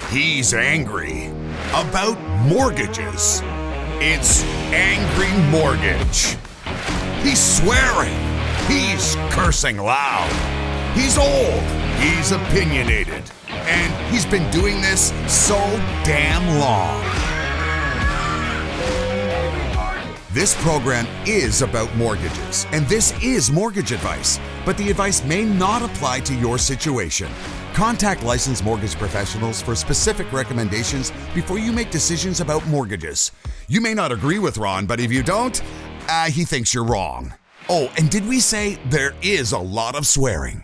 He's angry about mortgages. It's Angry Mortgage. He's swearing. He's cursing loud. He's old. He's opinionated. And he's been doing this so damn long. This program is about mortgages, and this is mortgage advice, but the advice may not apply to your situation. Contact licensed mortgage professionals for specific recommendations before you make decisions about mortgages. You may not agree with Ron, but if you don't, he thinks you're wrong. Oh, and did we say there is a lot of swearing?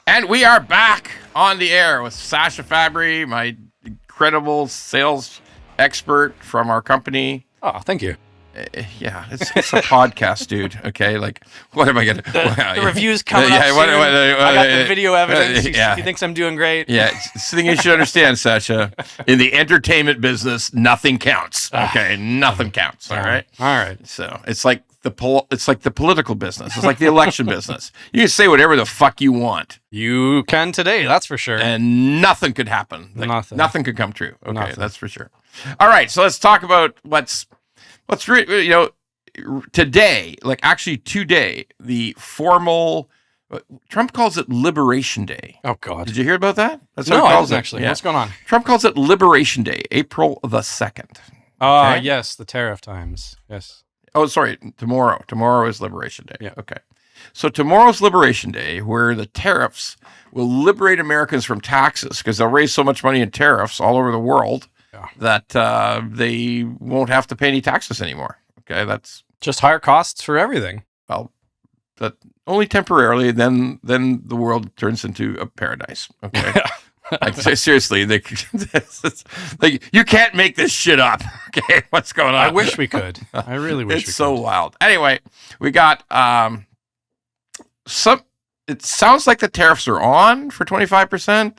And we are back on the air with Sasha Fabry, my incredible sales expert from our company. Oh, thank you. Yeah, it's a podcast, dude. Okay, like, what am I gonna? The review's coming up soon. I got the video evidence. He thinks I'm doing great. Yeah, it's the thing you should understand, Sasha. In the entertainment business, nothing counts. Okay, nothing counts. All right. So it's like the political business. It's like the election business. You can say whatever the fuck you want. You can today, that's for sure. And nothing could happen. Nothing could come true. Okay, that's for sure. All right, so let's talk about what's today, like actually today, the formal, Trump calls it Liberation Day. Oh, God. Did you hear about that? That's what he calls it. Actually. Yeah. What's going on? Trump calls it Liberation Day, April the 2nd. Oh, yes, the tariff times. Yes. Oh, sorry, tomorrow. Tomorrow is Liberation Day. Yeah. Okay. So tomorrow's Liberation Day, where the tariffs will liberate Americans from taxes because they'll raise so much money in tariffs all over the world that they won't have to pay any taxes anymore. Okay, that's just higher costs for everything. Well, that only temporarily. Then the world turns into a paradise. Okay, like, seriously, you can't make this shit up. Okay, what's going on? I wish we could. I really wish we could. It's so wild. Anyway, we got some. It sounds like the tariffs are on for 25%.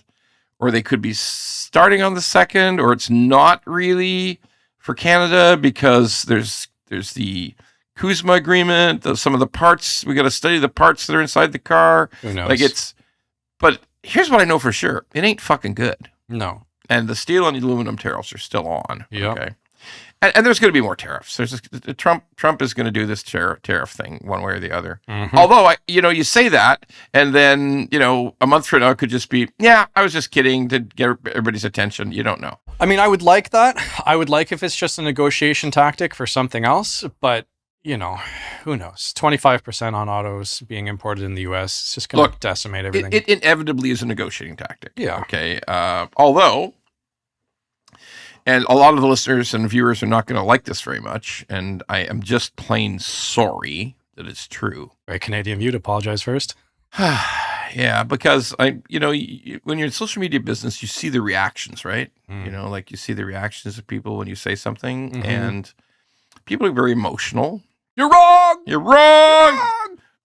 Or they could be starting on the 2nd, or it's not really for Canada because there's the Kuzma agreement, some of the parts, we got to study the parts that are inside the car. Who knows? But here's what I know for sure. It ain't fucking good. No. And the steel and aluminum tariffs are still on. Yep. Okay. And there's going to be more tariffs. Trump is going to do this tariff thing one way or the other. Mm-hmm. Although, you say that, and then, a month from now it could just be, yeah, I was just kidding to get everybody's attention. You don't know. I mean, I would like that. I would like if it's just a negotiation tactic for something else, but, who knows? 25% on autos being imported in the U.S. It's just going to decimate everything. It inevitably is a negotiating tactic. Yeah. Okay. Although... And a lot of the listeners and viewers are not going to like this very much, and I am just plain sorry that it's true. Very Canadian of you to apologize first. Yeah, because when you're in social media business, you see the reactions, right? Mm. Like you see the reactions of people when you say something, and people are very emotional. You're wrong! You're wrong!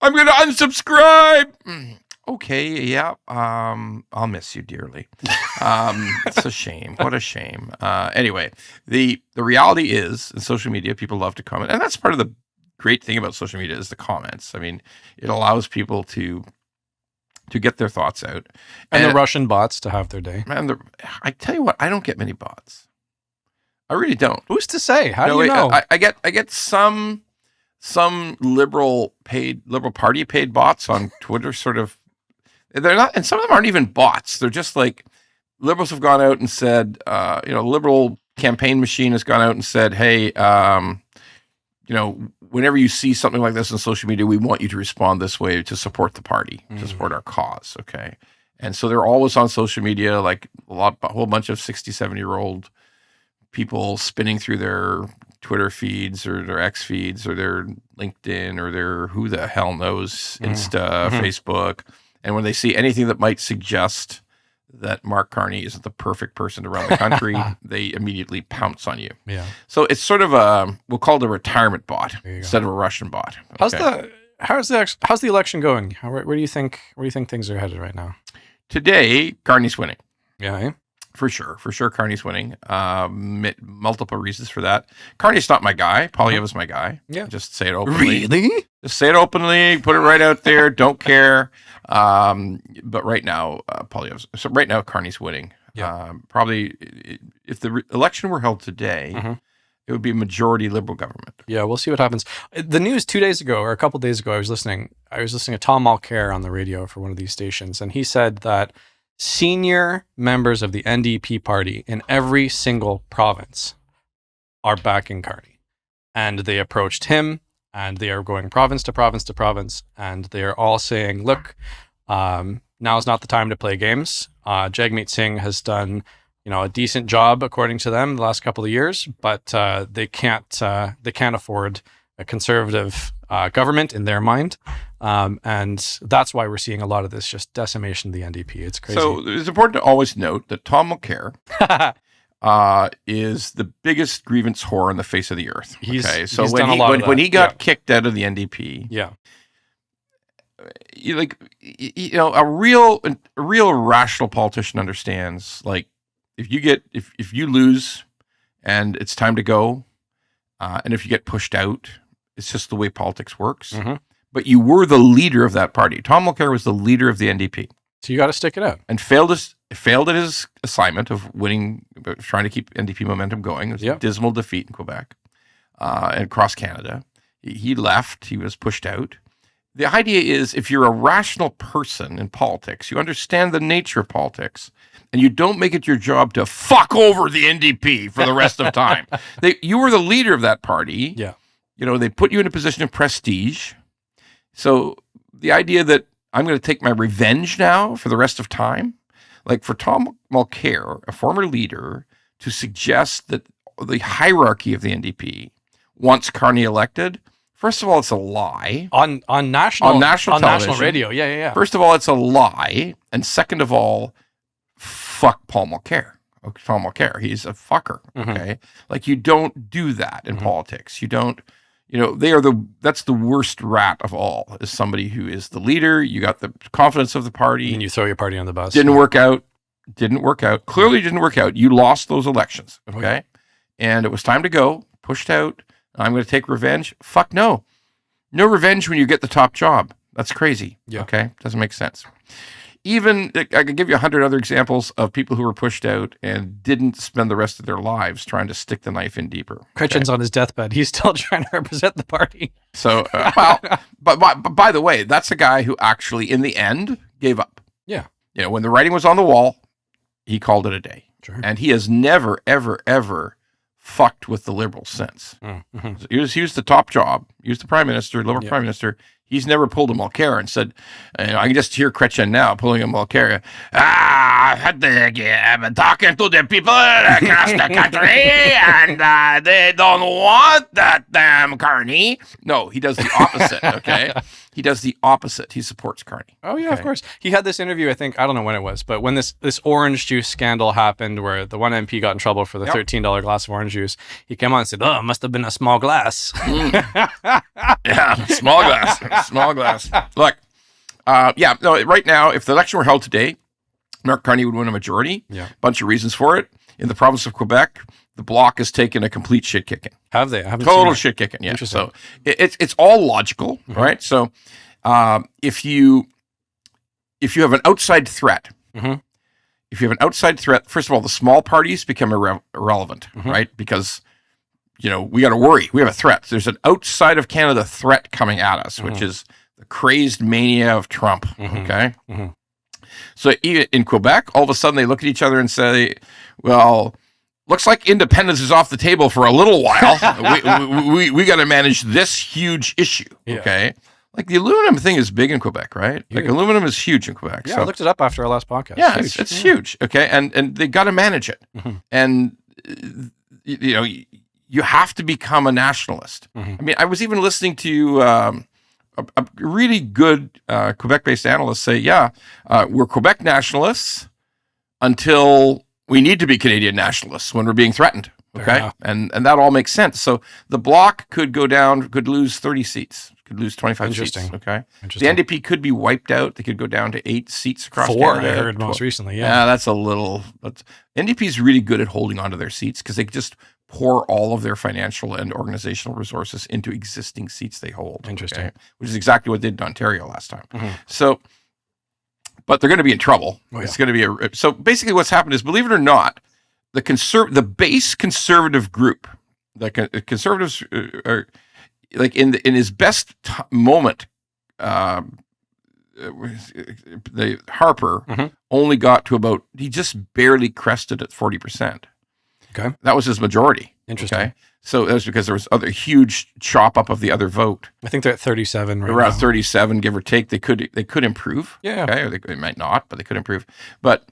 I'm going to unsubscribe! Okay, yeah, I'll miss you dearly. It's a shame. What a shame. Anyway, the reality is, in social media, people love to comment. And that's part of the great thing about social media is the comments. I mean, it allows people to get their thoughts out. And the Russian bots to have their day. Man, I tell you what, I don't get many bots. I really don't. Who's to say? How do you know? I get some liberal party paid bots on Twitter, sort of. They're not, and some of them aren't even bots. They're just like liberals have gone out and said, liberal campaign machine has gone out and said, hey, whenever you see something like this on social media, we want you to respond this way to support the party, to support our cause. Okay. And so they're always on social media, like a whole bunch of 60, 70-year-old people spinning through their Twitter feeds or their X feeds or their LinkedIn or their who the hell knows, Insta, Facebook. And when they see anything that might suggest that Mark Carney isn't the perfect person to run the country, they immediately pounce on you. Yeah. So it's sort of we'll call it a retirement bot instead of a Russian bot. Okay. How's the election going? Where do you think things are headed right now? Today, Carney's winning. Yeah. For sure, Carney's winning. Multiple reasons for that. Carney's not my guy. Polyeva's my guy. Yeah. Just say it openly. Really? Just say it openly. Put it right out there. Don't care. But right now, Polyeva's. So right now, Carney's winning. Yeah. Probably, if the election were held today, it would be a majority Liberal government. Yeah, we'll see what happens. The news 2 days ago, or a couple days ago, I was listening to Tom Mulcair on the radio for one of these stations, and he said that senior members of the NDP party in every single province are backing Carney. And they approached him, and they are going province to province to province, and they are all saying, look, now's not the time to play games. Jagmeet Singh has done a decent job, according to them, the last couple of years, but they can't afford a conservative government in their mind. And that's why we're seeing a lot of this just decimation of the NDP. It's crazy. So it's important to always note that Tom Mulcair is the biggest grievance whore on the face of the earth. He's when he got kicked out of the NDP, a real rational politician understands, like, if you lose and it's time to go, and if you get pushed out, it's just the way politics works. But you were the leader of that party. Tom Mulcair was the leader of the NDP. So you got to stick it out. And failed at his assignment of winning, trying to keep NDP momentum going. It was a dismal defeat in Quebec and across Canada. He left. He was pushed out. The idea is, if you're a rational person in politics, you understand the nature of politics, and you don't make it your job to fuck over the NDP for the rest of time. You were the leader of that party. Yeah. They put you in a position of prestige. So the idea that I'm going to take my revenge now for the rest of time, like for Tom Mulcair, a former leader, to suggest that the hierarchy of the NDP wants Carney elected, first of all, it's a lie. On national television. National radio. Yeah. First of all, it's a lie. And second of all, fuck Paul Mulcair. Tom Mulcair, he's a fucker. Okay. Like, you don't do that in politics. You don't, that's the worst rat of all, is somebody who is the leader. You got the confidence of the party. And you throw your party on the bus. Didn't work out. Clearly didn't work out. You lost those elections. Okay. And it was time to go. Pushed out. I'm going to take revenge. Fuck no. No revenge when you get the top job. That's crazy. Yeah. Okay. Doesn't make sense. Even, I could give you 100 other examples of people who were pushed out and didn't spend the rest of their lives trying to stick the knife in deeper. Chrétien's on his deathbed. He's still trying to represent the party. So, but by the way, that's a guy who actually, in the end, gave up. Yeah. When the writing was on the wall, he called it a day. Sure. And he has never, ever, ever fucked with the Liberals since. So he was the top job. He was the prime minister, Liberal prime minister. He's never pulled a Mulcair and said, I can just hear Chrétien now pulling a Mulcair. I'm talking to the people across the country, and they don't want that damn Carney. No, he does the opposite, okay? He does the opposite. He supports Carney. Oh, yeah, of course. He had this interview, I think, I don't know when it was, but when this orange juice scandal happened, where the one MP got in trouble for the $13 glass of orange juice, he came on and said, it must have been a small glass. Yeah, small glass. Small glass. Look, right now, if the election were held today, Mark Carney would win a majority. Yeah. Bunch of reasons for it. In the province of Quebec, the Bloc has taken a complete shit kicking. Have they? I haven't Total seen shit kicking. Yeah. Interesting. So it's all logical, right? So if you have an outside threat, if you have an outside threat, first of all, the small parties become irrelevant, right? Because we got to worry. We have a threat. There's an outside of Canada threat coming at us, which is the crazed mania of Trump. Okay. So even in Quebec, all of a sudden they look at each other and say, well, looks like independence is off the table for a little while. we got to manage this huge issue. Okay. Like, the aluminum thing is big in Quebec, right? Like, aluminum is huge in Quebec. Yeah, I looked it up after our last podcast. Yeah, it's huge. Okay. And they got to manage it. And, you have to become a nationalist. I mean, I was even listening to a really good Quebec-based analyst say, we're Quebec nationalists until we need to be Canadian nationalists when we're being threatened. Okay. And that all makes sense. So the Bloc could go down, could lose 30 seats, could lose 25 seats. Interesting. Okay. The Interesting. NDP could be wiped out. They could go down to 8 seats across 4, Canada. I heard most recently. Yeah. Yeah, that's a little. NDP is really good at holding onto their seats because they just pour all of their financial and organizational resources into existing seats they hold. Interesting. Which is exactly what they did in Ontario last time. Mhm. So, but they're going to be in trouble. Oh, yeah. It's going to be so basically what's happened is, believe it or not, the base conservative group, the conservatives are like in his best moment. The Harper only got to about, he just barely crested at 40%. Okay. That was his majority. Interesting. Okay. So that was because there was other huge chop up of the other vote. I think they're at 37 right Around now. 37, give or take. They could improve. Yeah. Okay. Or they might not, but they could improve. But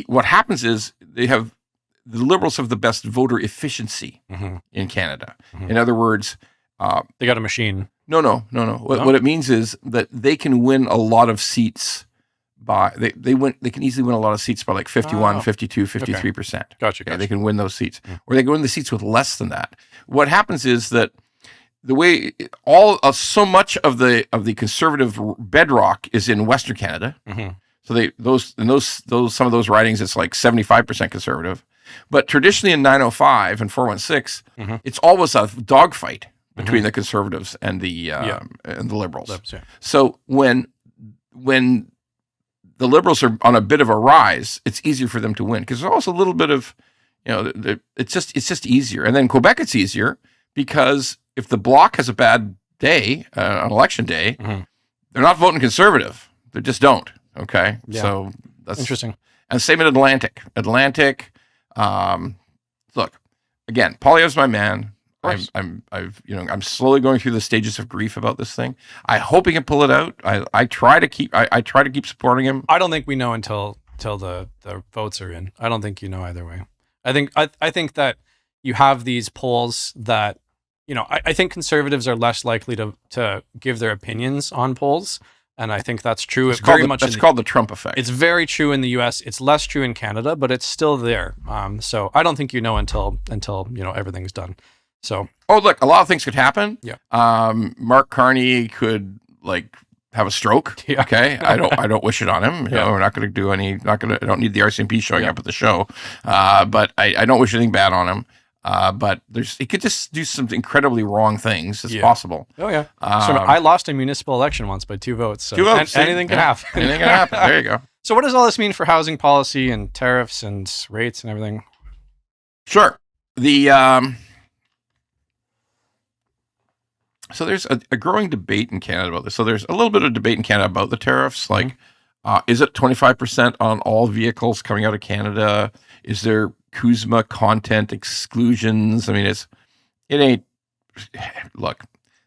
what happens is the Liberals have the best voter efficiency in Canada. In other words, They got a machine. No. What it means is that they can win a lot of seats by they can easily win a lot of seats by like 51, 52, 53%. Gotcha. Okay, they can win those seats. Or they can win the seats with less than that. What happens is that the way so much of the conservative bedrock is in Western Canada. So some of those ridings it's like 75% conservative. But traditionally in 905 and 416, it's always a dogfight between the conservatives and the Liberals. Yeah. So when the Liberals are on a bit of a rise, it's easier for them to win because there's also a little bit of, it's just easier. And then Quebec, it's easier because if the Bloc has a bad day, on election day, they're not voting conservative. They just don't. Okay. Yeah. So that's Interesting. And same in Atlantic. Look, again, Poilievre's my man. I'm slowly going through the stages of grief about this thing. I hope he can pull it out. I try to keep supporting him. I don't think we know until the votes are in. I don't think you know either way. I think that you have these polls that, I think conservatives are less likely to give their opinions on polls. And I think that's true. That's called the Trump effect. It's very true in the U.S. It's less true in Canada, but it's still there. So I don't think you know until everything's done. So look, a lot of things could happen. Yeah. Mark Carney could have a stroke. Yeah. Okay. I don't wish it on him. We're not going to do any. I don't need the RCMP showing up at the show. But I don't wish anything bad on him. But he could just do some incredibly wrong things. It's possible. Oh yeah. So I lost a municipal election once by 2 votes. So 2 votes. Anything can happen. Anything can happen. There you go. So what does all this mean for housing policy and tariffs and rates and everything? Sure. So there's a growing debate in Canada about this. So there's a little bit of debate in Canada about the tariffs. Is it 25% on all vehicles coming out of Canada? Is there CUSMA content exclusions? I mean, it ain't. Look,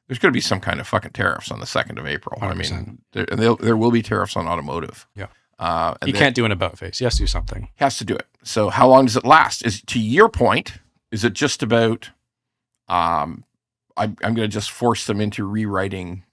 there's going to be some kind of fucking tariffs on the 2nd of April. 100%. I mean, there will be tariffs on automotive. Yeah. And you can't do an about face. He has to do something. Has to do it. So how long does it last? To your point, is it just about? I'm going to just force them into rewriting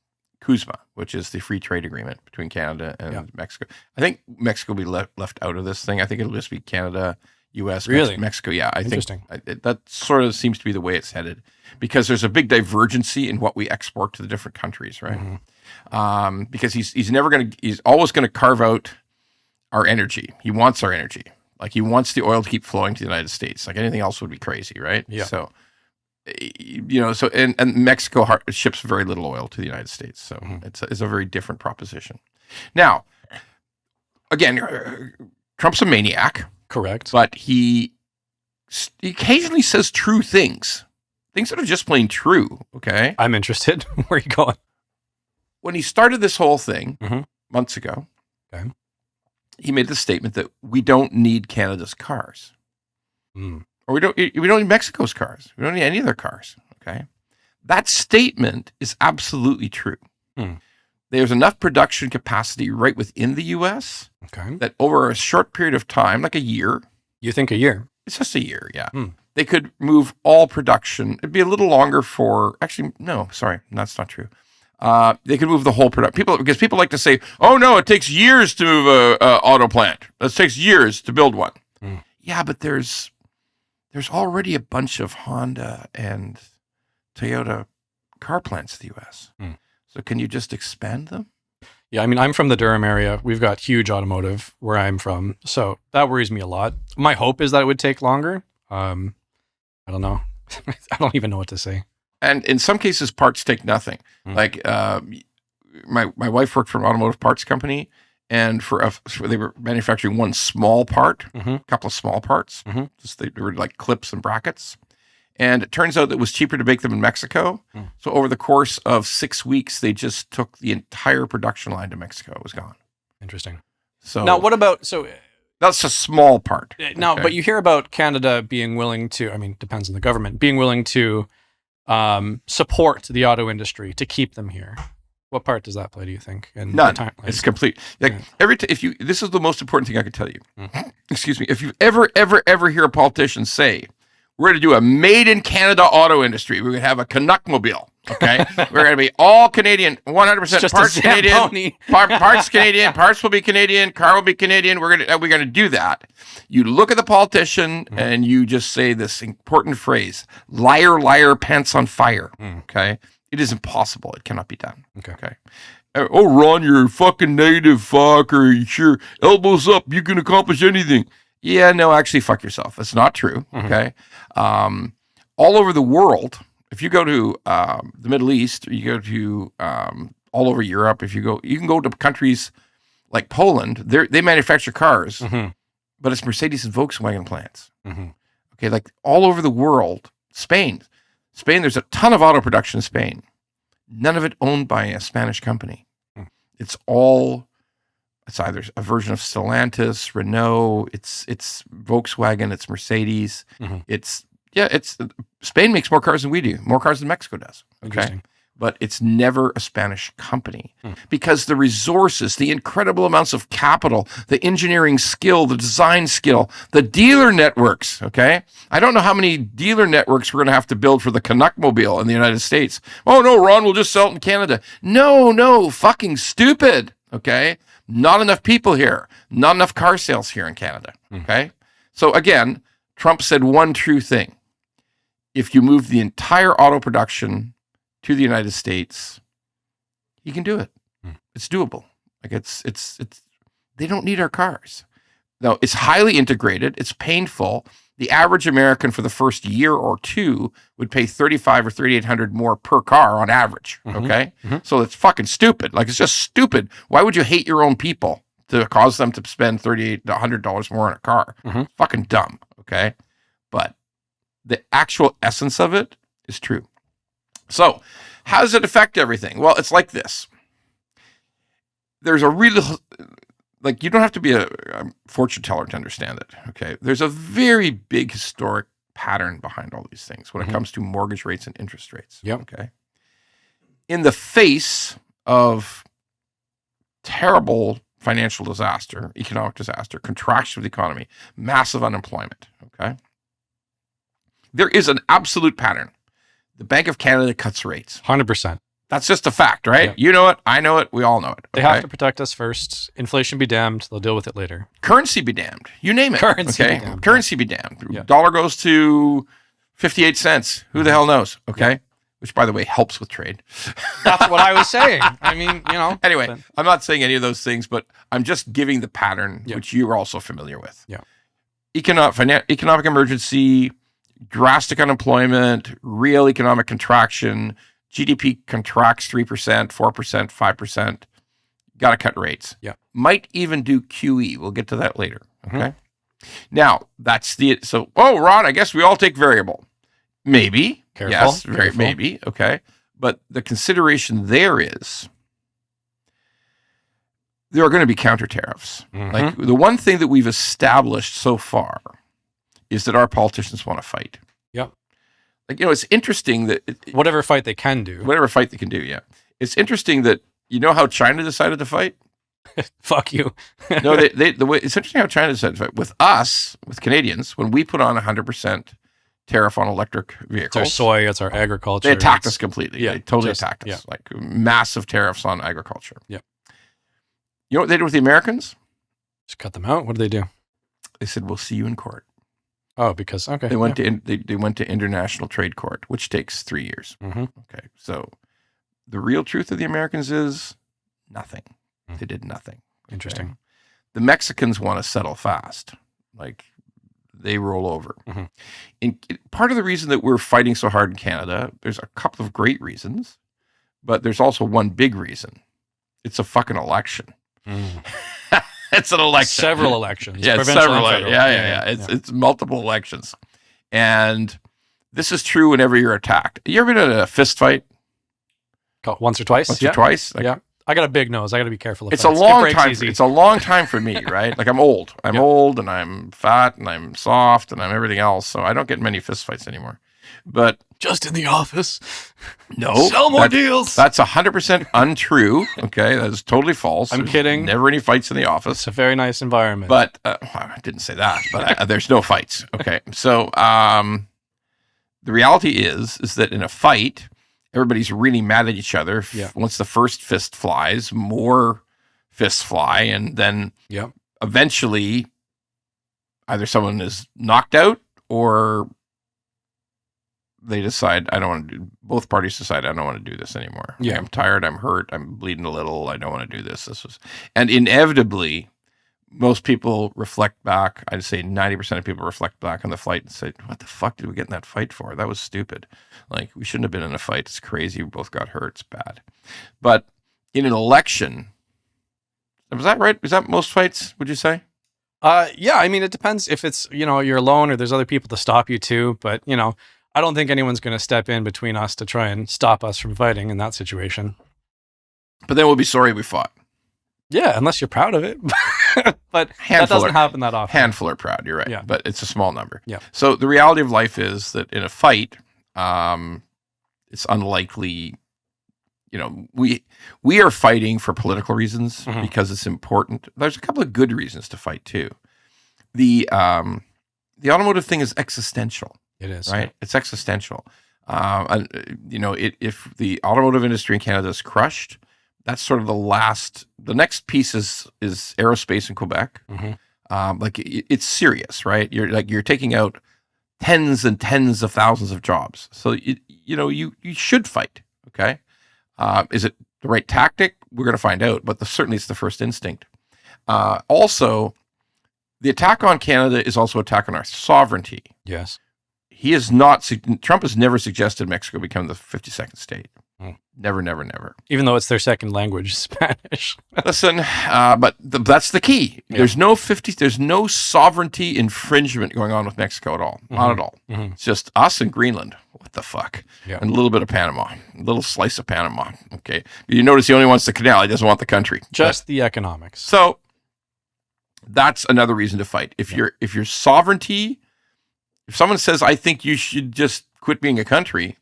CUSMA, which is the free trade agreement between Canada and Mexico. I think Mexico will be left out of this thing. I think it'll just be Canada, U.S., really? Mexico. Yeah, I think Interesting. That sort of seems to be the way it's headed because there's a big divergency in what we export to the different countries, right? Because he's always going to carve out our energy. He wants our energy. He wants the oil to keep flowing to the United States. Anything else would be crazy, right? Yeah. So, and Mexico ships very little oil to the United States. So it's a very different proposition. Now, again, Trump's a maniac. Correct. But he occasionally says true things that are just plain true. Okay. I'm interested. Where are you going? When he started this whole thing months ago, okay, he made the statement that we don't need Canada's cars. Or we don't need Mexico's cars. We don't need any of their cars. Okay. That statement is absolutely true. There's enough production capacity right within the U.S. that over a short period of time, like a year. You think a year? It's just a year, yeah. They could move all production. It'd be a little longer actually, no, sorry, that's not true. They could move the whole production. Because people like to say, oh no, it takes years to move a auto plant. It takes years to build one. Yeah, but there's already a bunch of Honda and Toyota car plants in the U.S. So can you just expand them? Yeah, I mean, I'm from the Durham area. We've got huge automotive where I'm from, so that worries me a lot. My hope is that it would take longer. I don't know. I don't even know what to say. And in some cases, parts take nothing. Like my wife worked for an automotive parts company, and they were manufacturing one small part, a couple of small parts. Just they were like clips and brackets. And it turns out it was cheaper to make them in Mexico. So over the course of 6 weeks, they just took the entire production line to Mexico. It was gone. Interesting. So Now, what about that's a small part. Now, okay? but you hear about Canada being willing to, I mean, depends on the government, being willing to support the auto industry to keep them here. What part does that play, do you think? In None. The timeline? It's complete. Like this is the most important thing I could tell you. Excuse me. If you ever hear a politician say, we're going to do a made in Canada auto industry, we're going to have a Canuckmobile. Okay, we're going to be all Canadian, 100% parts Canadian, parts Canadian, parts will be Canadian, car will be Canadian. We're going to do that. You look at the politician and you just say this important phrase: "Liar, liar, pants on fire." Okay, it is impossible. It cannot be done. Okay. Oh, Ron, you're a fucking native fucker. Sure, elbows up, you can accomplish anything. Yeah, no, actually, fuck yourself. That's not true. Okay, all over the world. If you go to the Middle East, or you go to all over Europe, you can go to countries like Poland. They manufacture cars, but it's Mercedes and Volkswagen plants. Okay, like all over the world. Spain, there's a ton of auto production in Spain. None of it owned by a Spanish company. It's either a version of Stellantis, Renault, it's Volkswagen, it's Mercedes. It's Spain makes more cars than we do, more cars than Mexico does. Okay. But it's never a Spanish company because the resources, the incredible amounts of capital, the engineering skill, the design skill, the dealer networks. Okay. I don't know how many dealer networks we're going to have to build for the Canuckmobile in the United States. Oh no, Ron, we'll just sell it in Canada. No, fucking stupid. Okay. Not enough people here, not enough car sales here in Canada. Okay. So again, Trump said one true thing. If you move the entire auto production to the United States, he can do it. It's doable. Like it's they don't need our cars. No, it's highly integrated. It's painful. The average American for the first year or two would pay $3,500 or $3,800 more per car on average. Okay. So it's fucking stupid. Like it's just stupid. Why would you hate your own people to cause them to spend $38, $100 more on a car? Fucking dumb. Okay. But the actual essence of it is true. So how does it affect everything? Well, it's like this. There's a really, like, you don't have to be a fortune teller to understand it. Okay. There's a very big historic pattern behind all these things when it comes to mortgage rates and interest rates. Okay. In the face of terrible financial disaster, economic disaster, contraction of the economy, massive unemployment. Okay. There is an absolute pattern. The Bank of Canada cuts rates. 100%. That's just a fact, right? You know it. I know it. We all know it. They have to protect us first. Inflation be damned. They'll deal with it later. Currency be damned. You name it. Currency be damned. Currency be damned. Dollar goes to 58 cents. Who the hell knows? Okay. Which, by the way, helps with trade. That's what I was saying. I mean, Anyway, I'm not saying any of those things, but I'm just giving the pattern, which you are also familiar with. Economic emergency, drastic unemployment, real economic contraction, GDP contracts 3%, 4%, 5%. Got to cut rates. Might even do QE. We'll get to that later. Okay. Now, Ron, I guess we all take variable. Maybe. Careful. Yes, maybe. Okay. But the consideration there is there are going to be counter tariffs. Like the one thing that we've established so far is that our politicians want to fight. Like, it's interesting that whatever fight they can do. Whatever fight they can do, It's interesting that how China decided to fight? Fuck you. No, it's interesting how China decided to fight. With us, with Canadians, when we put on 100% tariff on electric vehicles. It's our soy, it's our agriculture. They attacked us completely. Yeah, they totally attacked us. Like massive tariffs on agriculture. You know what they did with the Americans? Just cut them out. What did they do? They said, we'll see you in court. Oh, because, okay. They went to International Trade Court, which takes 3 years. Okay. So the real truth of the Americans is nothing. They did nothing. Interesting. Okay? The Mexicans want to settle fast. Like, they roll over. Part of the reason that we're fighting so hard in Canada, there's a couple of great reasons, but there's also one big reason. It's a fucking election. It's an election. Several elections. Yeah, Provincial several. and federal. Yeah. It's multiple elections. And this is true whenever you're attacked. You ever been in a fist fight? Once or twice? Once or twice? Like, yeah. I got a big nose. I got to be careful. It's a long time. It's a long time for me, right? Like, I'm old. I'm old, and I'm fat, and I'm soft, and I'm everything else. So I don't get many fist fights anymore. But just in the office. No. Sell more deals. That's 100% untrue. Okay. That is totally false. I'm There's kidding. Never any fights in the office. It's a very nice environment. But I didn't say that, but there's no fights. Okay. So the reality is that in a fight, everybody's really mad at each other. Once the first fist flies, more fists fly. And then eventually either someone is knocked out or they decide, both parties decide, I don't want to do this anymore. Yeah. I'm tired. I'm hurt. I'm bleeding a little. I don't want to do this. And inevitably, most people reflect back. I'd say 90% of people reflect back on the fight and say, what the fuck did we get in that fight for? That was stupid. Like, we shouldn't have been in a fight. It's crazy. We both got hurt. It's bad. But in an election, was that right? Was that most fights, would you say? Yeah. I mean, it depends if it's, you're alone or there's other people to stop you too. But, I don't think anyone's going to step in between us to try and stop us from fighting in that situation. But then we'll be sorry we fought. Yeah, unless you're proud of it. But that doesn't happen that often. Handful are proud, you're right. Yeah. But it's a small number. Yeah. So the reality of life is that in a fight, it's unlikely, we are fighting for political reasons because it's important. There's a couple of good reasons to fight too. The automotive thing is existential. It is. Right? It's existential. If the automotive industry in Canada is crushed, that's sort of the next piece is aerospace in Quebec. It's serious, right? You're taking out tens and tens of thousands of jobs. So, you should fight. Okay. Is it the right tactic? We're going to find out, but certainly it's the first instinct. Also, the attack on Canada is also an attack on our sovereignty. Yes. Trump has never suggested Mexico become the 52nd state. Never. Even though it's their second language, Spanish. Listen, but that's the key. Yeah. There's no sovereignty infringement going on with Mexico at all. Not at all. It's just us and Greenland. What the fuck? Yeah. And a little bit of Panama. A little slice of Panama. Okay. You notice he only wants the canal. He doesn't want the country. Just the economics. So that's another reason to fight. If your sovereignty, if someone says, I think you should just quit being a country,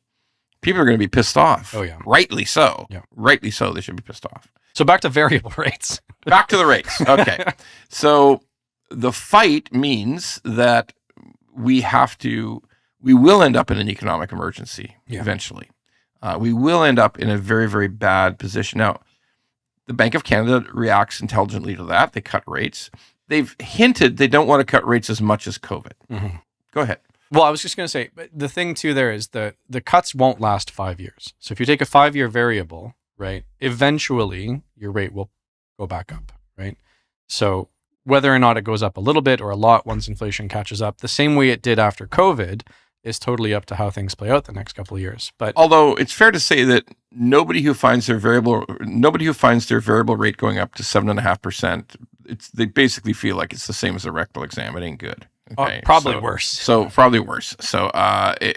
people are going to be pissed off. Oh, yeah. Rightly so. Yeah. Rightly so. They should be pissed off. So back to variable rates. Back to the rates. Okay. So the fight means that we will end up in an economic emergency eventually. We will end up in a very, very bad position. Now, the Bank of Canada reacts intelligently to that. They cut rates. They've hinted they don't want to cut rates as much as COVID. Go ahead. Well, I was just going to say, but the thing too there is the cuts won't last 5 years. So if you take a 5-year variable, right, eventually your rate will go back up, right? So whether or not it goes up a little bit or a lot once inflation catches up, the same way it did after COVID is totally up to how things play out the next couple of years. But although it's fair to say that nobody who finds their variable rate going up to 7.5%, they basically feel like it's the same as a rectal exam. It ain't good. Okay, probably worse. So probably worse. So the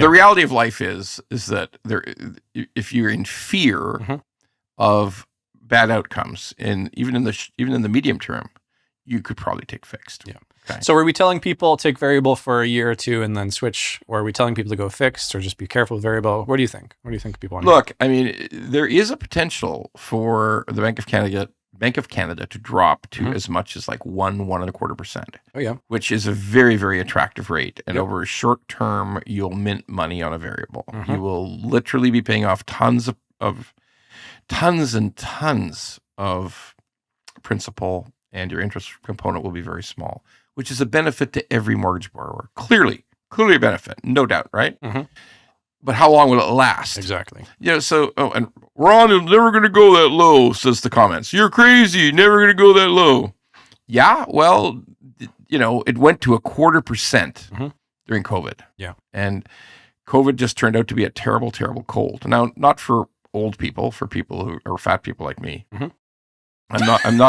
reality of life is that if you're in fear of bad outcomes, even in the medium term, you could probably take fixed. Yeah. Okay. So are we telling people take variable for a year or two and then switch, or are we telling people to go fixed or just be careful with variable? What do you think? What do you think people want? Look, I mean, there is a potential for the Bank of Canada to drop to as much as like 1.25%. Oh yeah, which is a very, very attractive rate. And over a short term, you'll mint money on a variable. You will literally be paying off tons and tons of principal, and your interest component will be very small, which is a benefit to every mortgage borrower. Clearly a benefit, no doubt, right? but how long will it last? Exactly. Yeah. So, and Ron is never going to go that low, says the comments. You're crazy. Never going to go that low. Yeah. Well, it went to 0.25% during COVID. Yeah. And COVID just turned out to be a terrible, terrible cold. Now, not for old people, for people who are fat people like me. I'm not an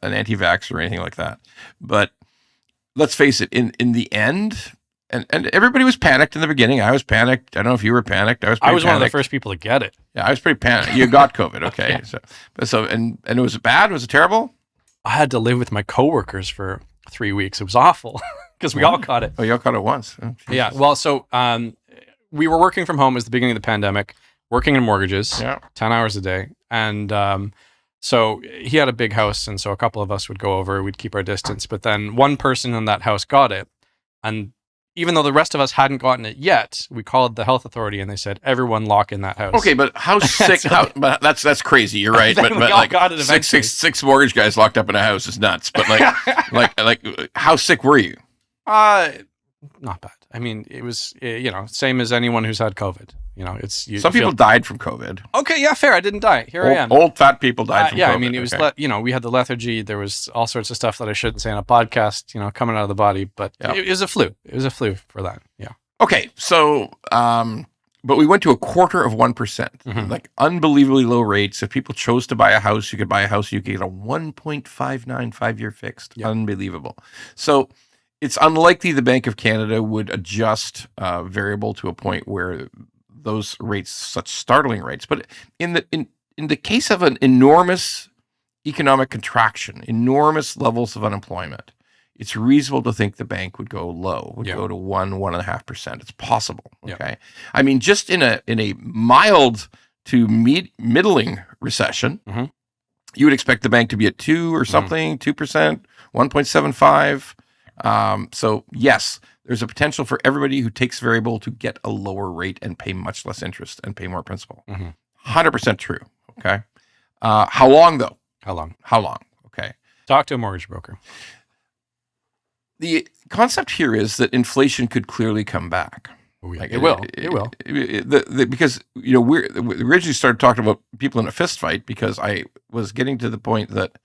anti-vax or anything like that. But let's face it, in the end, and everybody was panicked in the beginning. I was panicked. I don't know if you were panicked. I was one of the panicked. first people to get it. Yeah, I was pretty panicked. You got COVID, okay? So and it was bad. Was it terrible? I had to live with my coworkers for 3 weeks. It was awful because we all caught it. Oh, you all caught it once. Oh, yeah. Well, so we were working from home as the beginning of the pandemic, working in mortgages, 10 hours a day, and so he had a big house, and so a couple of us would go over. We'd keep our distance, but then one person in that house got it, and even though the rest of us hadn't gotten it yet, we called the health authority and they said, everyone lock in that house. Okay, but how sick? But that's crazy. You're right. But we all got it eventually. Six mortgage guys locked up in a house is nuts. But like how sick were you? Not bad. I mean, it was same as anyone who's had COVID. Some people died from COVID. Okay, yeah, fair. I didn't die. Here I am. Old fat people died from COVID. Yeah, I mean, it was we had the lethargy. There was all sorts of stuff that I shouldn't say on a podcast. Coming out of the body, but it was a flu. It was a flu for that. Yeah. Okay, so but we went to 0.25%, like unbelievably low rates. If people chose to buy a house, you could buy a house. You could get a 1.59 5-year fixed. Yep. Unbelievable. So it's unlikely the Bank of Canada would adjust variable to a point where those rates, such startling rates. But in the case of an enormous economic contraction, enormous levels of unemployment, it's reasonable to think the bank would go low, go to 1.5%. It's possible. Okay, Yep. I mean, just in a mild to middling recession, you would expect the bank to be at 2 or something, 2%, 1.75. So yes, there's a potential for everybody who takes variable to get a lower rate and pay much less interest and pay more principal. 100% true. Okay. How long though? How long? Okay. Talk to a mortgage broker. The concept here is that inflation could clearly come back. It will. Because we originally started talking about people in a fist fight because I was getting to the point that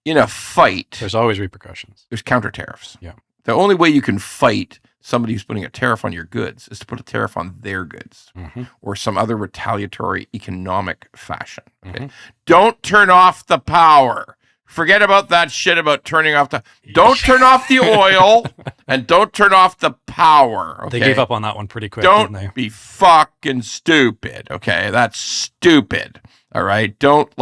in a fight, there's always repercussions. There's counter tariffs. Yeah. The only way you can fight somebody who's putting a tariff on your goods is to put a tariff on their goods or some other retaliatory economic fashion. Okay. Don't turn off the power. Forget about that shit about turning off don't turn off the oil and don't turn off the power. Okay? They gave up on that one pretty quick, didn't they? Be fucking stupid. Okay. That's stupid. All right. Don't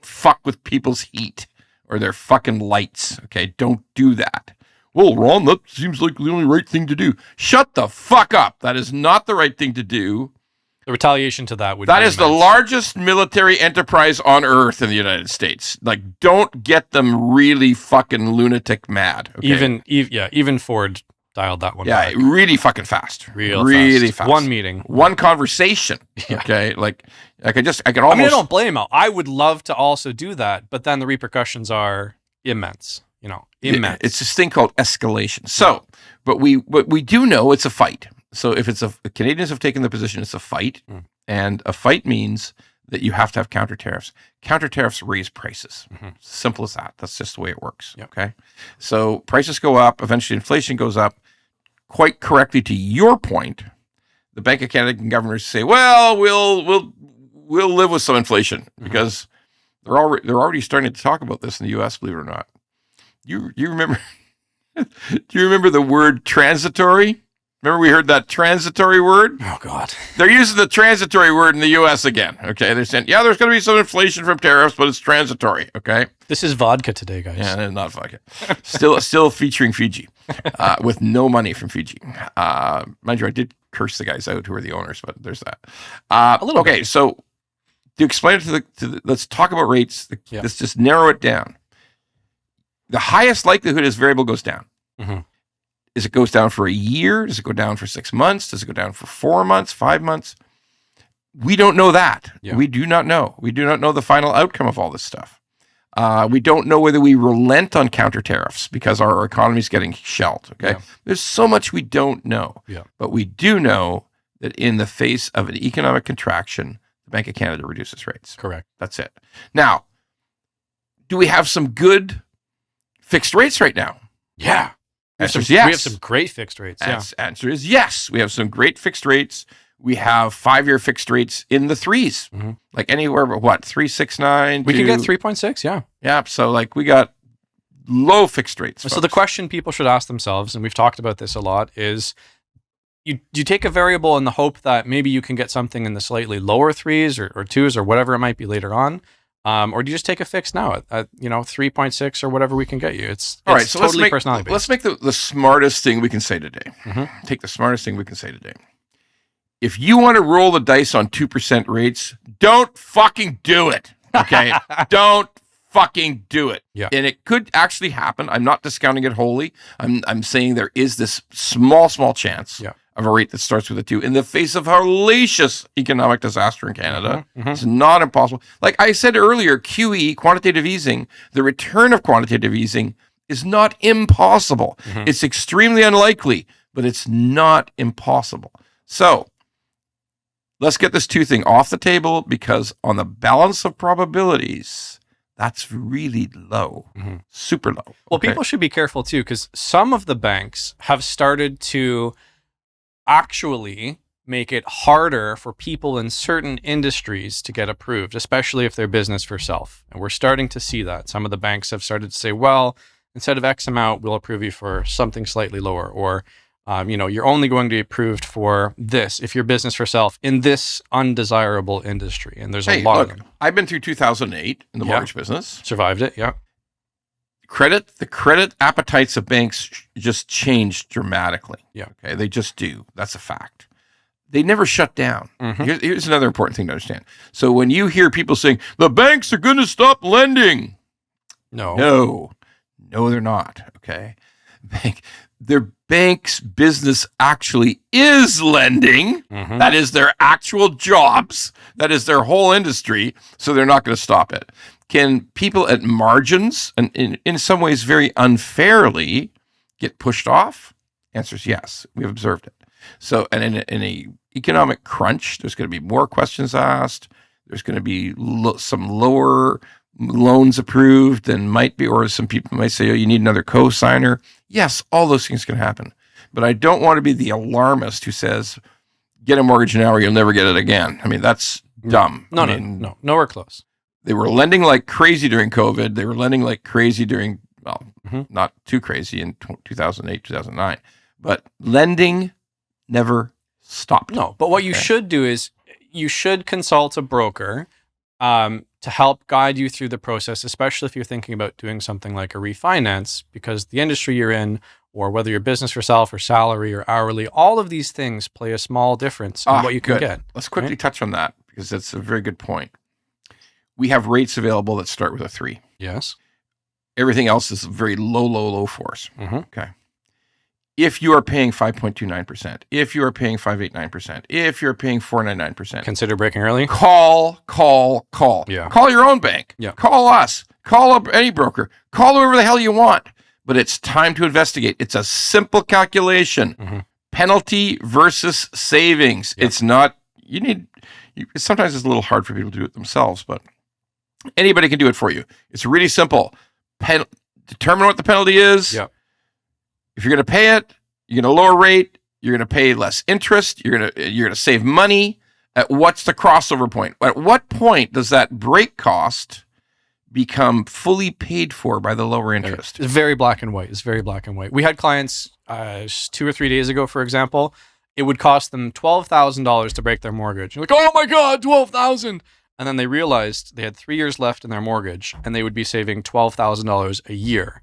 fuck with people's heat or their fucking lights. Okay. Don't do that. Well, Ron, that seems like the only right thing to do. Shut the fuck up. That is not the right thing to do. The retaliation to that would That be is the largest military enterprise on earth in the United States. Like, don't get them really fucking lunatic mad. Okay? Even Ford dialed that one back. Really fucking fast. Really fast. One meeting. One conversation. Yeah. Okay? Like I could almost... I mean, I don't blame him. I would love to also do that, but then the repercussions are immense. Immense. It's this thing called escalation. So, but we do know it's a fight. So if Canadians have taken the position it's a fight, and a fight means that you have to have counter tariffs. Counter tariffs raise prices. Simple as that. That's just the way it works. Yep. Okay. So prices go up, eventually inflation goes up. Quite correctly to your point, the Bank of Canada and governors say, well, we'll live with some inflation because they're already starting to talk about this in the US, believe it or not. You remember do you remember the word transitory? Remember we heard that transitory word? Oh, God. They're using the transitory word in the U.S. again, okay? They're saying, there's going to be some inflation from tariffs, but it's transitory, okay? This is vodka today, guys. Yeah, not vodka. Still featuring Fiji, with no money from Fiji. Mind you, I did curse the guys out who are the owners, but there's that. A little bit. So to explain it let's talk about rates. Let's just narrow it down. The highest likelihood is variable goes down. Is it goes down for a year? Does it go down for 6 months? Does it go down for 4 months, 5 months? We don't know that. Yeah. We do not know. We do not know the final outcome of all this stuff. We don't know whether we relent on counter tariffs because our economy is getting shelled. Okay. Yeah. There's so much we don't know. Yeah. But we do know that in the face of an economic contraction, the Bank of Canada reduces rates. Correct. That's it. Now, do we have some good fixed rates right now? Yeah. Answer is yes. We have some great fixed rates. Yeah. Answer is yes. We have some great fixed rates. We have 5-year fixed rates in the threes, like anywhere but what, 3.69. We can get 3.6. Yeah. Yeah. So like we got low fixed rates. So folks. the question people should ask themselves, and we've talked about this a lot, is you take a variable in the hope that maybe you can get something in the slightly lower threes or twos or whatever it might be later on. Or do you just take a fix now at 3.6 or whatever we can get you? It's all right. So totally personality based. Let's make the smartest thing we can say today. Take the smartest thing we can say today. If you want to roll the dice on 2% rates, don't fucking do it. Okay, don't fucking do it. Yeah. And it could actually happen. I'm not discounting it wholly. I'm saying there is this small chance of a rate that starts with a 2 in the face of hellacious economic disaster in Canada. It's not impossible. Like I said earlier, QE, quantitative easing, the return of quantitative easing is not impossible. It's extremely unlikely, but it's not impossible. So let's get this 2 thing off the table, because on the balance of probabilities, that's really low, super low. Well, people should be careful too, because some of the banks have started to actually make it harder for people in certain industries to get approved, especially if they're business for self. And we're starting to see that. Some of the banks have started to say, well, instead of X amount, we'll approve you for something slightly lower, or you're only going to be approved for this if you're business for self in this undesirable industry. And there's a lot of them. I've been through 2008 in the mortgage business. Survived it, yeah. The credit appetites of banks just changed dramatically. Yeah. Okay, they just do. That's a fact. They never shut down. Here's another important thing to understand. So when you hear people saying, the banks are going to stop lending. No, they're not. Okay. Their bank's business actually is lending. That is their actual jobs. That is their whole industry. So they're not going to stop it. Can people at margins, and in some ways very unfairly, get pushed off? Answer is yes. We've observed it. So, and in a economic crunch, there's going to be more questions asked. There's going to be some lower loans approved than might be, or some people might say, oh, you need another co-signer. Yes, all those things can happen. But I don't want to be the alarmist who says, get a mortgage now or you'll never get it again. I mean, that's dumb. No, nowhere close. They were lending like crazy during COVID. They were lending like crazy during, not too crazy in 2008, 2009. But lending never stopped. No, but what you should do is you should consult a broker to help guide you through the process, especially if you're thinking about doing something like a refinance, because the industry you're in, or whether you're business for self or salary or hourly, all of these things play a small difference in what you can get. Let's quickly touch on that, because that's a very good point. We have rates available that start with a 3. Yes. Everything else is very low fours. Okay. If you are paying 5.29%, if you are paying 5.89%, if you're paying 4.99%, consider breaking early. Call. Yeah. Call your own bank. Yeah. Call us. Call up any broker. Call whoever the hell you want. But it's time to investigate. It's a simple calculation. Penalty versus savings. Yep. It's not, sometimes it's a little hard for people to do it themselves, but anybody can do it for you. It's really simple. Determine what the penalty is. Yep. If you're going to pay it, you're going to lower rate. You're going to pay less interest. You're going to save money. At what's the crossover point? At what point does that break cost become fully paid for by the lower interest? It's very black and white. We had clients 2 or 3 days ago, for example. It would cost them $12,000 to break their mortgage. You're like, oh my God, $12,000. And then they realized they had 3 years left in their mortgage, and they would be saving $12,000 a year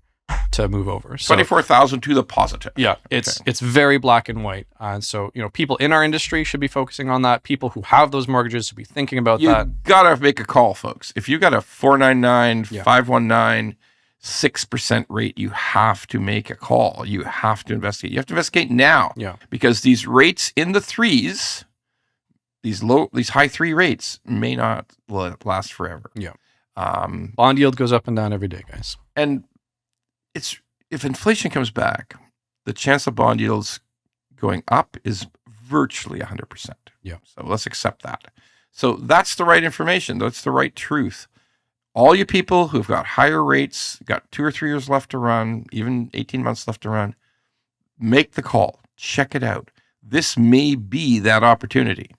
to move over. So, 24,000 to the positive. Yeah, it's very black and white. And so, people in our industry should be focusing on that. People who have those mortgages should be thinking about that. You gotta make a call, folks. If you got a 4.99, 5.19, 6% rate, you have to make a call. You have to investigate. You have to investigate now. Yeah. Because these rates in the threes, these high 3 rates may not last forever. Yeah. Bond yield goes up and down every day, guys. And if inflation comes back, the chance of bond yields going up is virtually 100%. Yeah. So let's accept that. So that's the right information. That's the right truth. All you people who've got higher rates, got 2 or 3 years left to run, even 18 months left to run, make the call. Check it out. This may be that opportunity.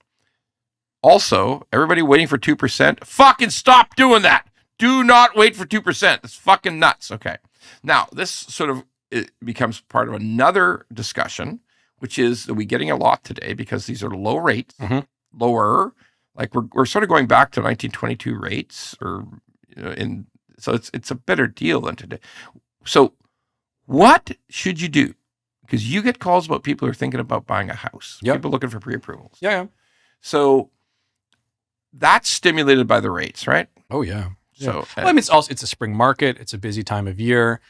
Also, everybody waiting for 2%, fucking stop doing that. Do not wait for 2%. It's fucking nuts. Okay. Now, this sort of it becomes part of another discussion, which is, are we getting a lot today because these are low rates, lower, like we're sort of going back to 1922 rates, or so it's a better deal than today. So what should you do? Because you get calls about people who are thinking about buying a house. Yep. People looking for pre-approvals. Yeah. So that's stimulated by the rates, right? Oh, yeah. So Well, I mean, it's a spring market. It's a busy time of year.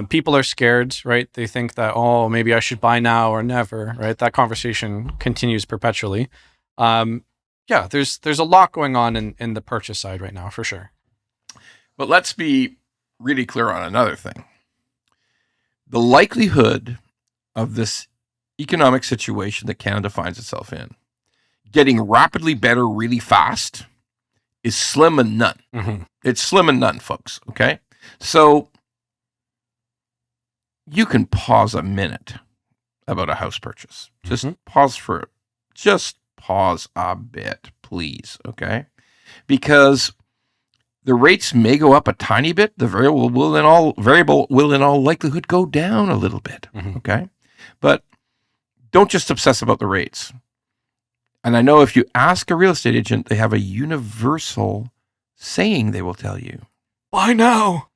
People are scared, right? They think that, oh, maybe I should buy now or never, right? That conversation continues perpetually. Yeah, there's a lot going on in the purchase side right now, for sure. But let's be really clear on another thing. The likelihood of this economic situation that Canada finds itself in getting rapidly better really fast is slim and none. Mm-hmm. It's slim and none, folks. Okay. So you can pause a minute about a house purchase. Just pause for it. Just pause a bit, please. Okay. Because the rates may go up a tiny bit. The variable will in all likelihood go down a little bit. Okay. But don't just obsess about the rates. And I know if you ask a real estate agent, they have a universal saying they will tell you. Buy now.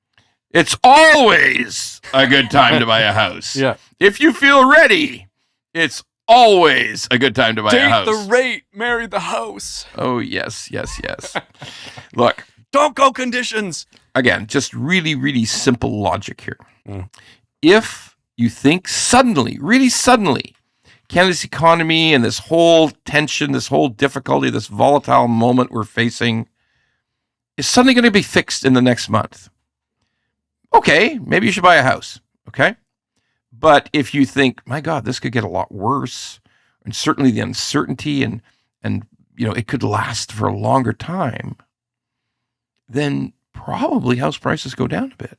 It's always a good time to buy a house. Yeah. If you feel ready, it's always a good time to buy a house. Date the rate, marry the house. Oh, yes. Look. Don't go conditions. Again, just really, really simple logic here. If you think suddenly, really suddenly, Canada's economy and this whole tension, this whole difficulty, this volatile moment we're facing is suddenly going to be fixed in the next month, okay, maybe you should buy a house, okay? But if you think, my God, this could get a lot worse, and certainly the uncertainty and it could last for a longer time, then probably house prices go down a bit.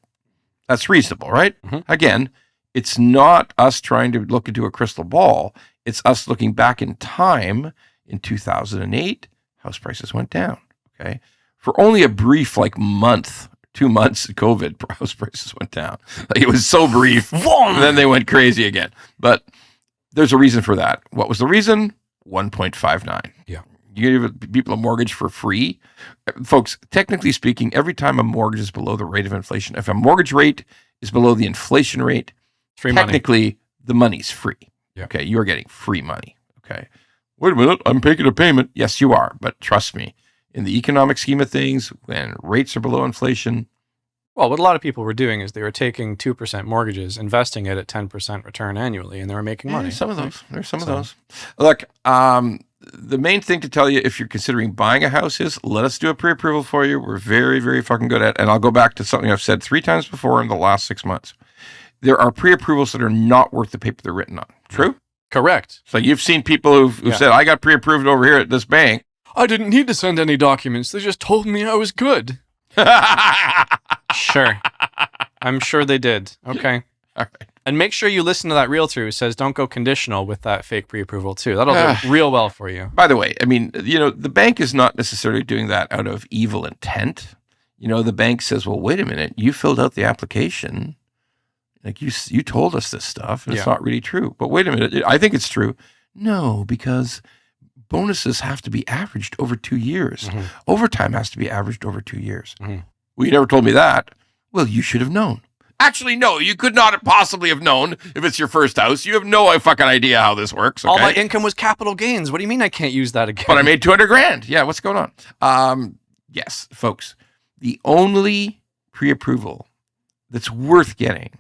That's reasonable, right? Again, it's not us trying to look into a crystal ball. It's us looking back in time. In 2008, house prices went down, okay? For only a brief, month, 2 months of COVID, house prices went down. It was so brief, and then they went crazy again. But there's a reason for that. What was the reason? 1.59. Yeah. You give people a mortgage for free. Folks, technically speaking, every time a mortgage is below the rate of inflation, if a mortgage rate is below the inflation rate, technically the money's free. Yeah. Okay, you are getting free money. Okay. Wait a minute, I'm making a payment. Yes, you are. But trust me, in the economic scheme of things, when rates are below inflation. Well, what a lot of people were doing is they were taking 2% mortgages, investing it at 10% return annually, and they were making money. There's some of those. There's some of those. Look, the main thing to tell you if you're considering buying a house is let us do a pre-approval for you. We're very, very fucking good at it. And I'll go back to something I've said 3 times before in the last 6 months. There are pre-approvals that are not worth the paper they're written on. True? Correct. So you've seen people who've said, I got pre-approved over here at this bank. I didn't need to send any documents. They just told me I was good. Sure. I'm sure they did. Okay. All right. And make sure you listen to that realtor who says don't go conditional with that fake pre-approval too. That'll do real well for you. By the way, I mean, the bank is not necessarily doing that out of evil intent. The bank says, well, wait a minute, you filled out the application. Like you told us this stuff, and it's not really true. But wait a minute, I think it's true. No, because bonuses have to be averaged over 2 years. Overtime has to be averaged over 2 years. Well, you never told me that. Well, you should have known. Actually, no, you could not possibly have known if it's your first house. You have no fucking idea how this works. Okay? All my income was capital gains. What do you mean I can't use that again? But I made $200,000. Yeah, what's going on? Yes, folks, the only pre-approval that's worth getting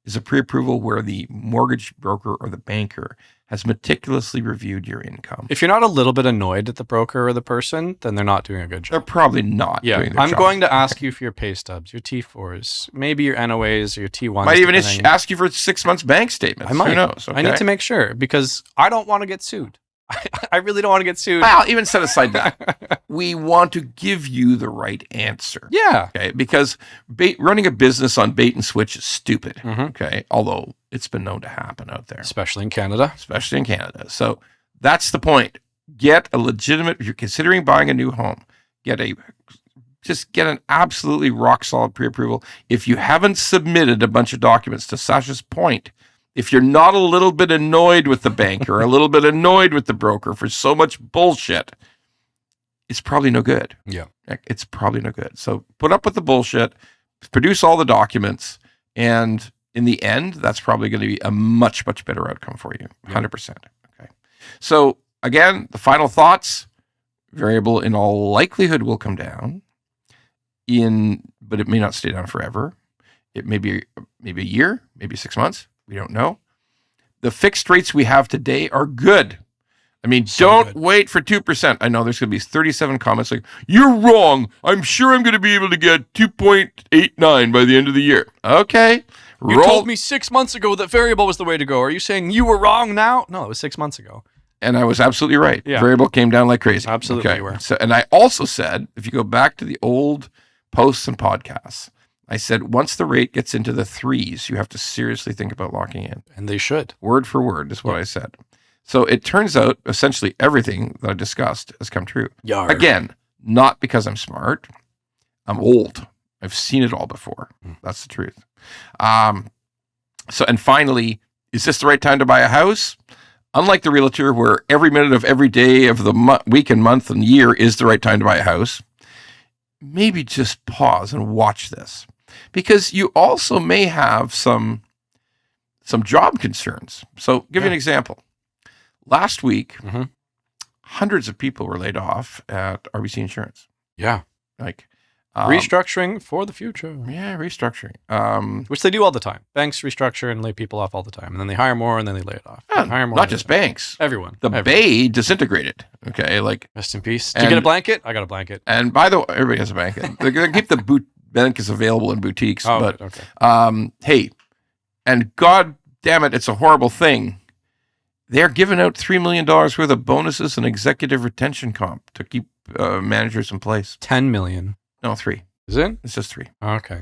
is a pre-approval where the mortgage broker or the banker has meticulously reviewed your income. If you're not a little bit annoyed at the broker or the person, then they're not doing a good job. They're probably not doing their job. I'm going to ask you for your pay stubs, your T4s, maybe your NOAs or your T1s. Might even ask you for 6 months bank statements. I might. Who knows? Okay? I need to make sure because I don't want to get sued. I really don't want to get sued. Well, even set aside that. We want to give you the right answer. Yeah. Okay. Because running a business on bait and switch is stupid. Mhm. Okay. Although it's been known to happen out there, Especially in Canada. So that's the point. Get a legitimate, if you're considering buying a new home, just get an absolutely rock solid pre-approval. If you haven't submitted a bunch of documents, to Sasha's point, if you're not a little bit annoyed with the banker, a little bit annoyed with the broker for so much bullshit, it's probably no good. Yeah. It's probably no good. So put up with the bullshit, produce all the documents, and in the end, that's probably going to be a much, much better outcome for you. 100%. Okay. So again, the final thoughts, variable in all likelihood will come down, but it may not stay down forever. It may be maybe a year, maybe 6 months. We don't know. The fixed rates we have today are good. I mean, don't wait for 2%. I know there's going to be 37 comments like, you're wrong. I'm sure I'm going to be able to get 2.89 by the end of the year. Okay. You told me 6 months ago that variable was the way to go. Are you saying you were wrong now? No, it was 6 months ago. And I was absolutely right. Yeah. Variable came down like crazy. Absolutely you were. So, and I also said, if you go back to the old posts and podcasts, I said, once the rate gets into the 3s, you have to seriously think about locking in. And they should. Word for word is what I said. So it turns out essentially everything that I discussed has come true. Yar. Again, not because I'm smart. I'm old. I've seen it all before. That's the truth. And finally, is this the right time to buy a house? Unlike the realtor, where every minute of every day of the week and month and year is the right time to buy a house, maybe just pause and watch this, because you also may have some job concerns. So give you an example. Last week, hundreds of people were laid off at RBC Insurance. Yeah. Like restructuring for the future. Yeah, restructuring. Which they do all the time. Banks restructure and lay people off all the time. And then they hire more and then they lay it off. Hire more. Not just banks. Everyone. The Bay disintegrated. Okay. Like, rest in peace. Did you get a blanket? I got a blanket. And by the way, everybody has a blanket. They're going to keep the blankets available in boutiques. Oh, but okay. Hey, and God damn it, it's a horrible thing. They're giving out $3 million worth of bonuses and executive retention comp to keep managers in place. 10 million. No, 3. Is it? It's just 3. Okay.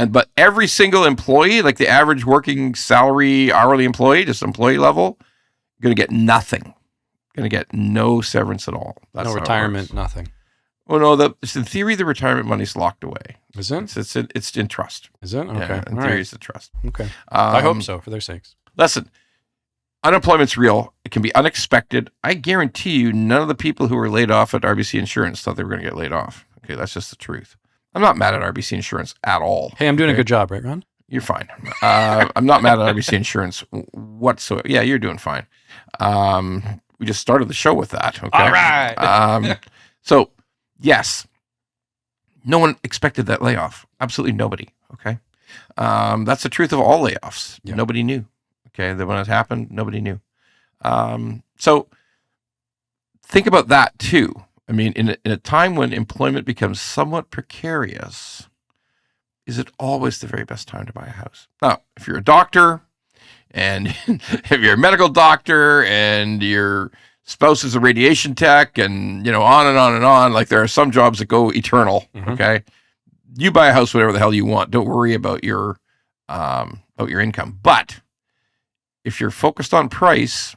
But every single employee, like the average working salary hourly employee, just employee level, going to get nothing. Going to get no severance at all. That's no retirement, nothing. Well, no. In theory, the retirement money's locked away. Is it? It's in trust. Is it? Okay. Yeah, in theory, it's the trust. Okay. I hope so, for their sakes. Listen, unemployment's real. It can be unexpected. I guarantee you, none of the people who were laid off at RBC Insurance thought they were going to get laid off. Okay, that's just the truth. I'm not mad at RBC Insurance at all. Hey, I'm doing a good job, right, Ron? You're fine. I'm not mad at RBC Insurance whatsoever. Yeah, you're doing fine. We just started the show with that. Okay. All right. So, yes, no one expected that layoff. Absolutely nobody. Okay. That's the truth of all layoffs. Yeah. Nobody knew. Okay. That when it happened, nobody knew. So think about that too. I mean, in a time when employment becomes somewhat precarious, is it always the very best time to buy a house? Now, if you're a doctor and if you're a medical doctor and your spouse is a radiation tech and, on and on and on, like there are some jobs that go eternal. Okay. You buy a house, whatever the hell you want. Don't worry about your income. But if you're focused on price,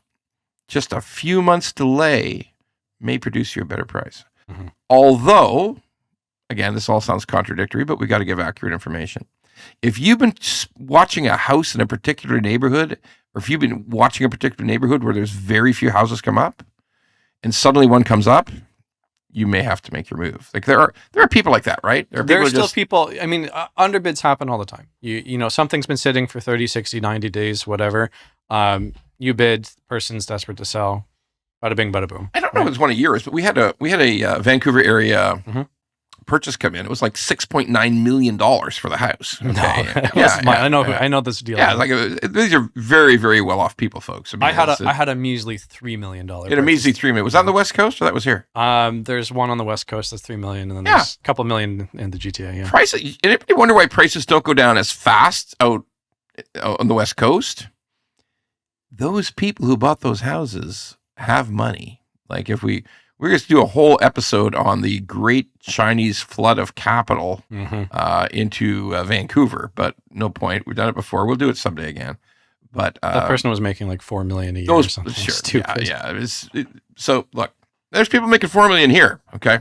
just a few months delay may produce you a better price. Although, again, this all sounds contradictory, but we got to give accurate information. If you've been watching a house in a particular neighborhood, or if you've been watching a particular neighborhood where there's very few houses come up, and suddenly one comes up, you may have to make your move. Like there are people like that, right? There are still people. I mean, underbids happen all the time. You something's been sitting for 30, 60, 90 days, whatever. You bid, person's desperate to sell. Bada bing, bada boom. I don't know if it was one of yours, but we had a Vancouver area purchase come in. It was like $6.9 million for the house. Okay. I know this deal. Yeah, like these are very, very well off people, folks. I mean, I had a measly $3 million. You had a measly $3 million. Was that on the West Coast or that was here? There's one on the West Coast that's $3 million, and then there's a couple million in the GTA. Yeah. Prices. Anybody wonder why prices don't go down as fast out on the West Coast? Those people who bought those houses have money, like if we're going to do a whole episode on the great Chinese flood of capital into Vancouver, but no point. We've done it before. We'll do it someday again. But that person was making like $4 million a year or something. Sure, stupid. Yeah. So look, there's people making $4 million here, okay?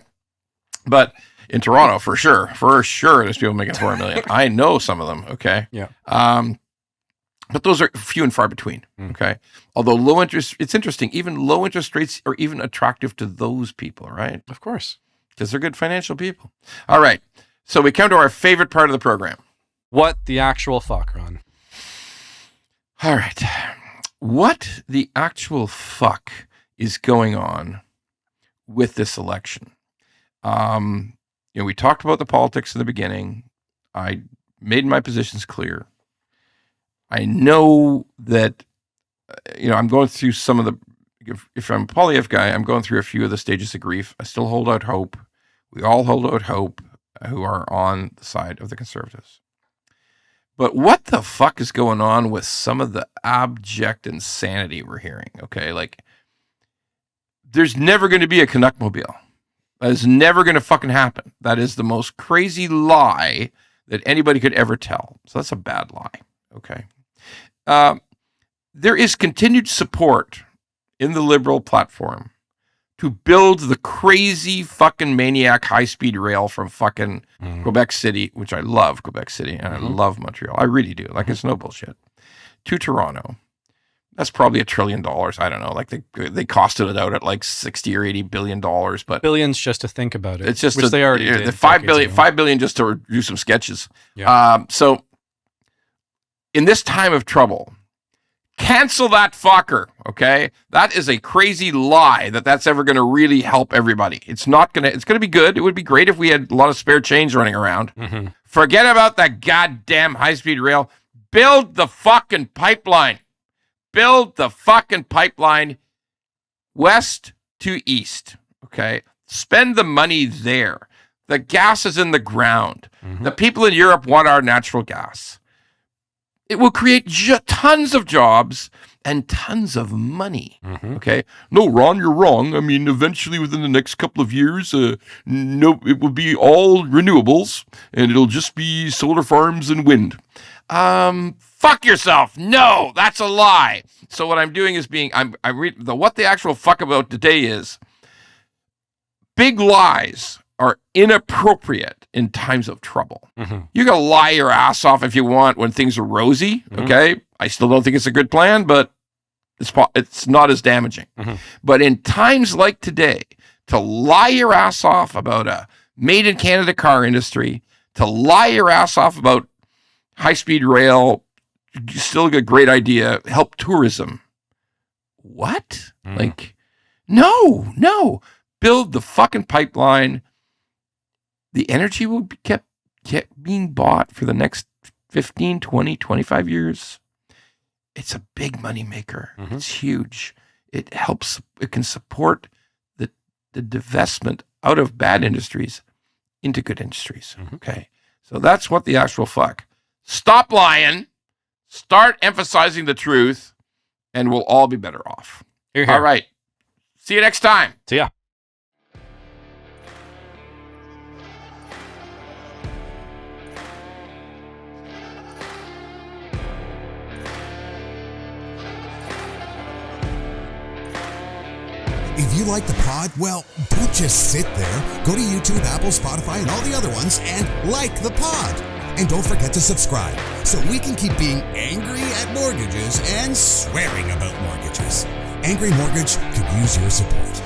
But in Toronto, for sure, there's people making $4 million. I know some of them, okay? Yeah. But those are few and far between, okay? Although low interest, it's interesting, even low interest rates are even attractive to those people, right? Of course. Because they're good financial people. All right. So we come to our favorite part of the program. What the actual fuck, Ron? All right. What the actual fuck is going on with this election? We talked about the politics in the beginning. I made my positions clear. I know that, I'm going through some of the, if I'm a Poilievre guy, I'm going through a few of the stages of grief. I still hold out hope. We all hold out hope who are on the side of the Conservatives. But what the fuck is going on with some of the abject insanity we're hearing? Okay, like, there's never going to be a Canuckmobile. That is never going to fucking happen. That is the most crazy lie that anybody could ever tell. So that's a bad lie. Okay. There is continued support in the Liberal platform to build the crazy fucking maniac high-speed rail from fucking Quebec City, which I love Quebec City, and I love Montreal. I really do. Like, it's no bullshit. To Toronto. That's probably $1 trillion. I don't know. Like, they costed it out at like $60 or $80 billion, but billions just to think about it. It's just which they already did. The $5 billion just to do some sketches. Yeah. So in this time of trouble, cancel that fucker. Okay, that is a crazy lie that's ever going to really help everybody. It's not gonna. It's gonna be good. It would be great if we had a lot of spare change running around. Forget about that goddamn high-speed rail. Build the fucking pipeline. Build the fucking pipeline west to east, okay? Spend the money there. The gas is in the ground. The people in Europe want our natural gas. It will create tons of jobs and tons of money, okay? No, Ron, you're wrong. I mean, eventually within the next couple of years, no, it will be all renewables, and it'll just be solar farms and wind. Fuck yourself. No, that's a lie. So what I'm doing is what the actual fuck about today is big lies are inappropriate in times of trouble. You can lie your ass off if you want when things are rosy. Okay. I still don't think it's a good plan, but it's not as damaging. But in times like today, to lie your ass off about a made in Canada car industry, to lie your ass off about high-speed rail, still a great idea. Help tourism. What? Like, no. Build the fucking pipeline. The energy will be kept being bought for the next 15, 20, 25 years. It's a big money maker. It's huge. It helps. It can support the divestment out of bad industries into good industries. Okay. So that's what the actual fuck. Stop lying, start emphasizing the truth, and we'll all be better off. Here. All right. See you next time. See ya. If you like the pod, well, don't just sit there. Go to YouTube, Apple, Spotify, and all the other ones and like the pod. And don't forget to subscribe so we can keep being angry at mortgages and swearing about mortgages. Angry Mortgage could use your support.